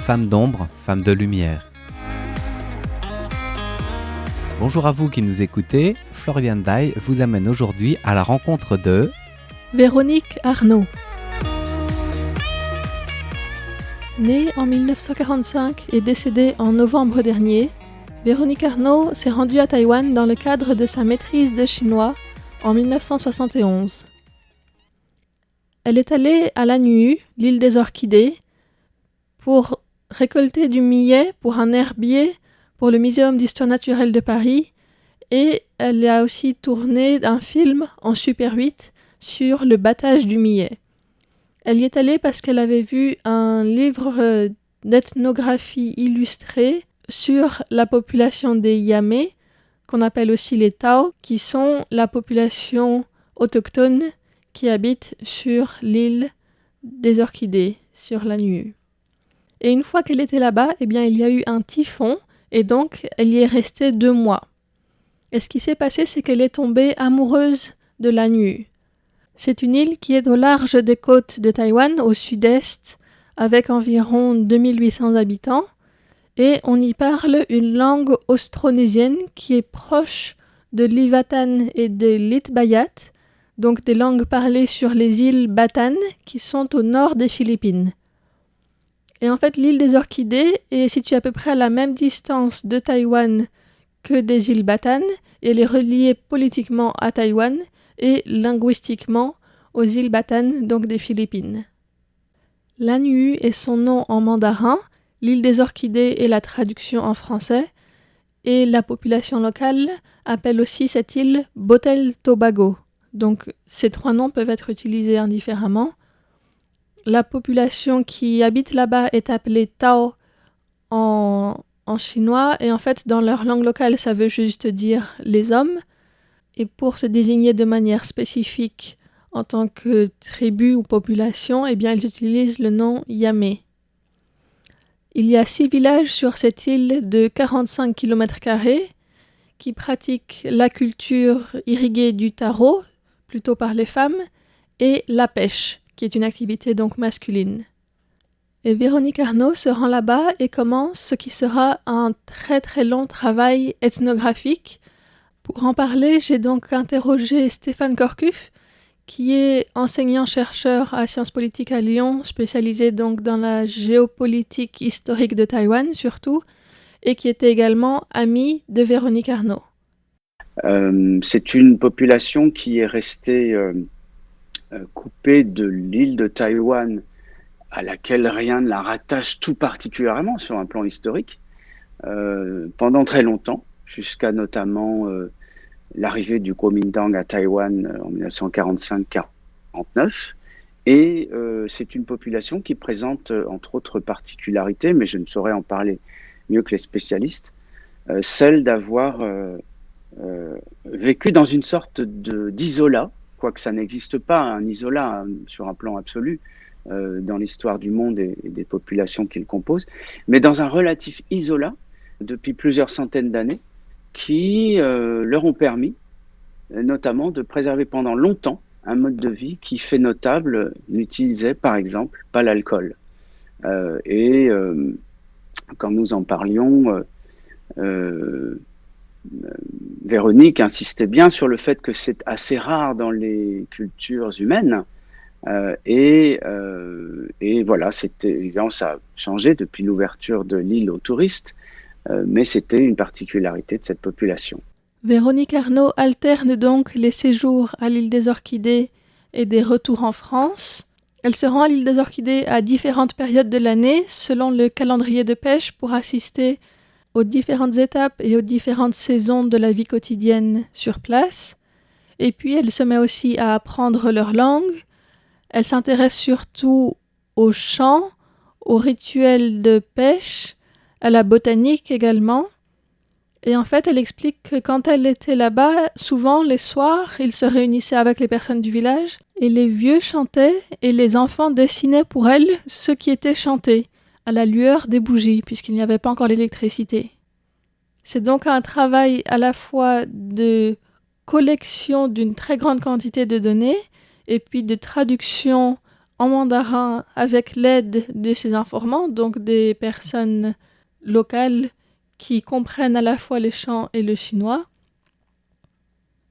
Femme d'ombre, femme de lumière. Bonjour à vous qui nous écoutez, Florian Dai vous amène aujourd'hui à la rencontre de Véronique Arnault. Née en 1945 et décédée en novembre dernier, Véronique Arnault s'est rendue à Taïwan dans le cadre de sa maîtrise de chinois en 1971. Elle est allée à Lanniu, l'île des Orchidées, pour récolter du millet pour un herbier pour le Muséum d'histoire naturelle de Paris, et elle a aussi tourné un film en Super 8 sur le battage du millet. Elle y est allée parce qu'elle avait vu un livre d'ethnographie illustrée sur la population des Yamés, qu'on appelle aussi les Tao, qui sont la population autochtone qui habite sur l'île des Orchidées, sur Lanniu. Et une fois qu'elle était là-bas, il y a eu un typhon, et donc elle y est restée 2 mois. Et ce qui s'est passé, c'est qu'elle est tombée amoureuse de Lanniu. C'est une île qui est au large des côtes de Taïwan, au sud-est, avec environ 2800 habitants, et on y parle une langue austronésienne qui est proche de l'Ivatan et de l'Itbayat, donc des langues parlées sur les îles Batan, qui sont au nord des Philippines. Et en fait, l'île des Orchidées est située à peu près à la même distance de Taïwan que des îles Batan, et elle est reliée politiquement à Taïwan et linguistiquement aux îles Batan, donc des Philippines. Lanniu est son nom en mandarin, l'île des Orchidées est la traduction en français, et la population locale appelle aussi cette île Botel Tobago. Donc ces 3 noms peuvent être utilisés indifféremment. La population qui habite là-bas est appelée Tao en chinois, et en fait dans leur langue locale ça veut juste dire les hommes, et pour se désigner de manière spécifique en tant que tribu ou population, ils utilisent le nom Yamé. Il y a 6 villages sur cette île de 45 km² qui pratiquent la culture irriguée du taro, plutôt par les femmes, et la pêche, qui est une activité donc masculine. Et Véronique Arnault se rend là-bas et commence ce qui sera un très très long travail ethnographique. Pour en parler, j'ai donc interrogé Stéphane Corcuff, qui est enseignant-chercheur à Sciences politiques à Lyon, spécialisé donc dans la géopolitique historique de Taïwan surtout, et qui était également ami de Véronique Arnault. C'est une population qui est restée coupée de l'île de Taïwan, à laquelle rien ne la rattache tout particulièrement sur un plan historique, pendant très longtemps, jusqu'à notamment l'arrivée du Kuomintang à Taïwan en 1945-49. Et c'est une population qui présente, entre autres particularités, mais je ne saurais en parler mieux que les spécialistes, celle d'avoir vécu dans une sorte d'isolat, quoique ça n'existe pas, un isolat sur un plan absolu dans l'histoire du monde et des populations qui le composent, mais dans un relatif isolat depuis plusieurs centaines d'années, qui leur ont permis notamment de préserver pendant longtemps un mode de vie qui fait notable n'utilisait par exemple pas l'alcool. Quand nous en parlions, Véronique insistait bien sur le fait que c'est assez rare dans les cultures humaines. Et voilà, c'était évidemment, ça a changé depuis l'ouverture de l'île aux touristes, mais c'était une particularité de cette population. Véronique Arnault alterne donc les séjours à l'île des Orchidées et des retours en France. Elle se rend à l'île des Orchidées à différentes périodes de l'année, selon le calendrier de pêche, pour assister aux différentes étapes et aux différentes saisons de la vie quotidienne sur place. Et puis elle se met aussi à apprendre leur langue. Elle s'intéresse surtout aux chants, aux rituels de pêche, à la botanique également. Et en fait, elle explique que quand elle était là-bas, souvent les soirs, ils se réunissaient avec les personnes du village et les vieux chantaient et les enfants dessinaient pour elle ce qui était chanté à la lueur des bougies, puisqu'il n'y avait pas encore l'électricité. C'est donc un travail à la fois de collection d'une très grande quantité de données et puis de traduction en mandarin avec l'aide de ses informants, donc des personnes locales qui comprennent à la fois les chants et le chinois.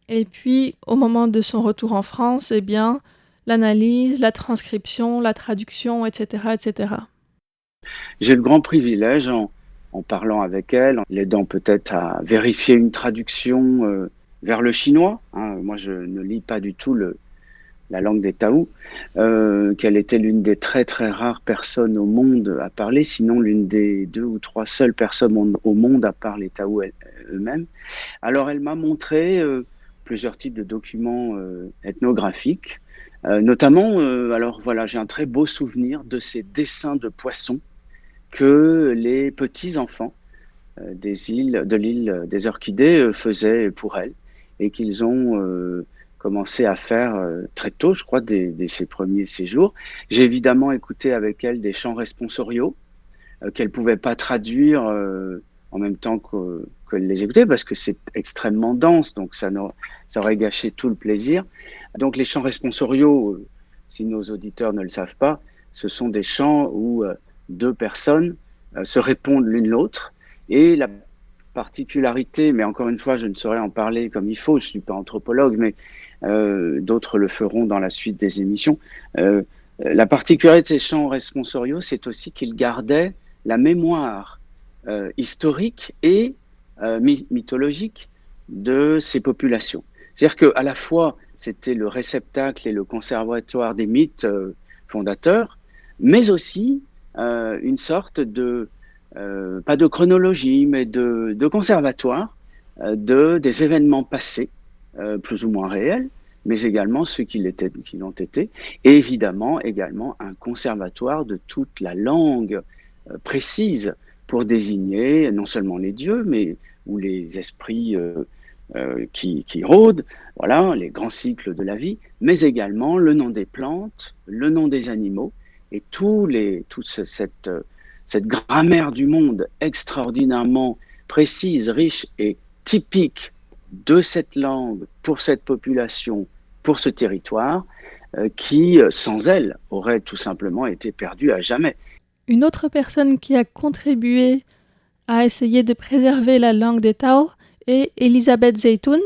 Et puis, au moment de son retour en France, eh bien, l'analyse, la transcription, la traduction, etc., etc. J'ai le grand privilège, en parlant avec elle, en l'aidant peut-être à vérifier une traduction vers le chinois. Moi, je ne lis pas du tout la langue des Tao, qu'elle était l'une des très très rares personnes au monde à parler, sinon l'une des 2 ou 3 seules personnes au monde à parler les Tao eux-mêmes. Alors elle m'a montré plusieurs types de documents ethnographiques, notamment, alors voilà, j'ai un très beau souvenir de ces dessins de poissons que les petits-enfants de l'île des Orchidées faisaient pour elle et qu'ils ont commencé à faire très tôt, je crois, dès ses premiers séjours. J'ai évidemment écouté avec elle des chants responsoriaux qu'elle ne pouvait pas traduire en même temps qu'elle les écoutait parce que c'est extrêmement dense, donc ça aurait gâché tout le plaisir. Donc les chants responsoriaux, si nos auditeurs ne le savent pas, ce sont des chants où 2 personnes se répondent l'une l'autre, et la particularité, mais encore une fois je ne saurais en parler comme il faut, je ne suis pas anthropologue, mais d'autres le feront dans la suite des émissions. La particularité de ces chants responsoriaux, c'est aussi qu'ils gardaient la mémoire historique et mythologique de ces populations. C'est-à-dire qu'à la fois, c'était le réceptacle et le conservatoire des mythes fondateurs, mais aussi une sorte de, pas de chronologie, mais de conservatoire des événements passés, plus ou moins réels, mais également ceux qui l'ont été, et évidemment également un conservatoire de toute la langue précise pour désigner non seulement les dieux, mais ou les esprits qui rôdent, voilà, les grands cycles de la vie, mais également le nom des plantes, le nom des animaux, et toute cette grammaire du monde extraordinairement précise, riche et typique de cette langue, pour cette population, pour ce territoire, qui, sans elle, aurait tout simplement été perdue à jamais. Une autre personne qui a contribué à essayer de préserver la langue des Tao est Elisabeth Zeitoun,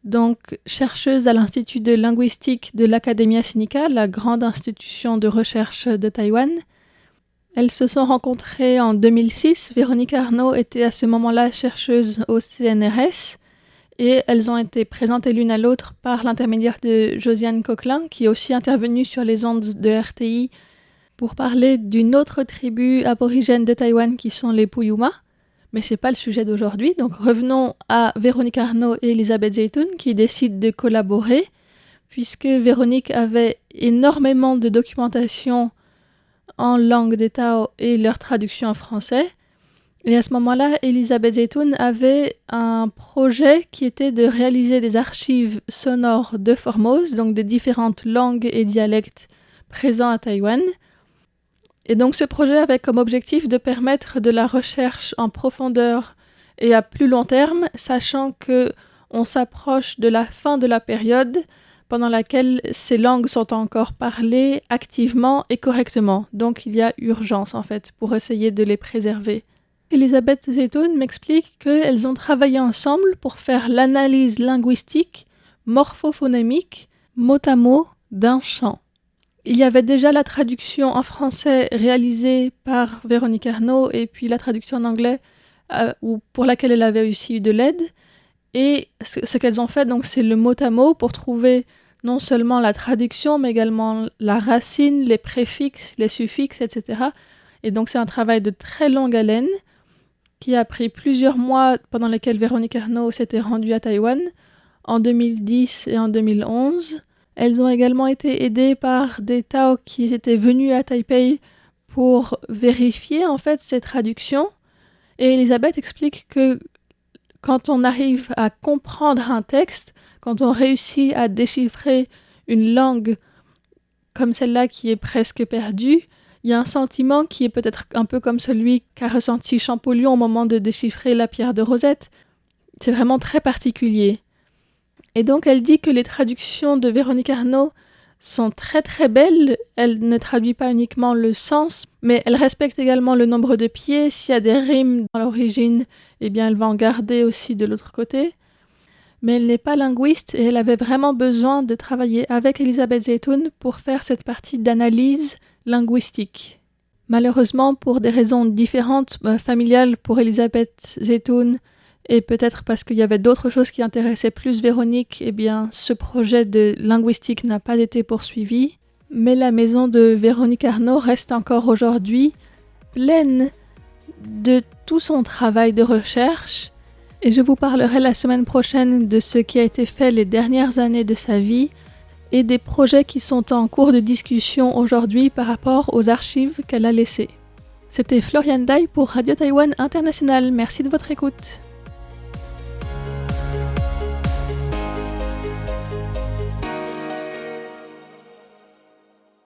donc chercheuse à l'Institut de linguistique de l'Academia Sinica, la grande institution de recherche de Taïwan. Elles se sont rencontrées en 2006. Véronique Arnault était à ce moment-là chercheuse au CNRS et elles ont été présentées l'une à l'autre par l'intermédiaire de Josiane Coquelin, qui est aussi intervenue sur les ondes de RTI pour parler d'une autre tribu aborigène de Taïwan qui sont les Puyuma. Mais ce n'est pas le sujet d'aujourd'hui. Donc revenons à Véronique Arnault et Elisabeth Zeitoun qui décident de collaborer, puisque Véronique avait énormément de documentation en langue des Tao et leur traduction en français. Et à ce moment-là, Elisabeth Zeitoun avait un projet qui était de réaliser des archives sonores de Formose, donc des différentes langues et dialectes présents à Taïwan. Et donc ce projet avait comme objectif de permettre de la recherche en profondeur et à plus long terme, sachant qu'on s'approche de la fin de la période pendant laquelle ces langues sont encore parlées activement et correctement. Donc il y a urgence en fait pour essayer de les préserver. Elisabeth Zeitoun m'explique qu'elles ont travaillé ensemble pour faire l'analyse linguistique, morphophonémique, mot à mot d'un chant. Il y avait déjà la traduction en français réalisée par Véronique Arnault et puis la traduction en anglais pour laquelle elle avait aussi eu de l'aide. Et ce qu'elles ont fait, donc, c'est le mot à mot pour trouver non seulement la traduction, mais également la racine, les préfixes, les suffixes, etc. Et donc c'est un travail de très longue haleine qui a pris plusieurs mois pendant lesquels Véronique Arnault s'était rendue à Taïwan en 2010 et en 2011. Elles ont également été aidées par des Tao qui étaient venus à Taipei pour vérifier en fait ces traductions. Et Elisabeth explique que quand on arrive à comprendre un texte, quand on réussit à déchiffrer une langue comme celle-là qui est presque perdue, il y a un sentiment qui est peut-être un peu comme celui qu'a ressenti Champollion au moment de déchiffrer la pierre de Rosette. C'est vraiment très particulier. Et donc elle dit que les traductions de Véronique Arnault sont très très belles. Elle ne traduit pas uniquement le sens, mais elle respecte également le nombre de pieds. S'il y a des rimes dans l'origine, eh bien elle va en garder aussi de l'autre côté. Mais elle n'est pas linguiste et elle avait vraiment besoin de travailler avec Elisabeth Zeytoun pour faire cette partie d'analyse linguistique. Malheureusement, pour des raisons différentes, familiales pour Elisabeth Zeytoun, et peut-être parce qu'il y avait d'autres choses qui intéressaient plus Véronique, eh bien, ce projet de linguistique n'a pas été poursuivi. Mais la maison de Véronique Arnault reste encore aujourd'hui pleine de tout son travail de recherche. Et je vous parlerai la semaine prochaine de ce qui a été fait les dernières années de sa vie et des projets qui sont en cours de discussion aujourd'hui par rapport aux archives qu'elle a laissées. C'était Floriane Dai pour Radio Taïwan International. Merci de votre écoute.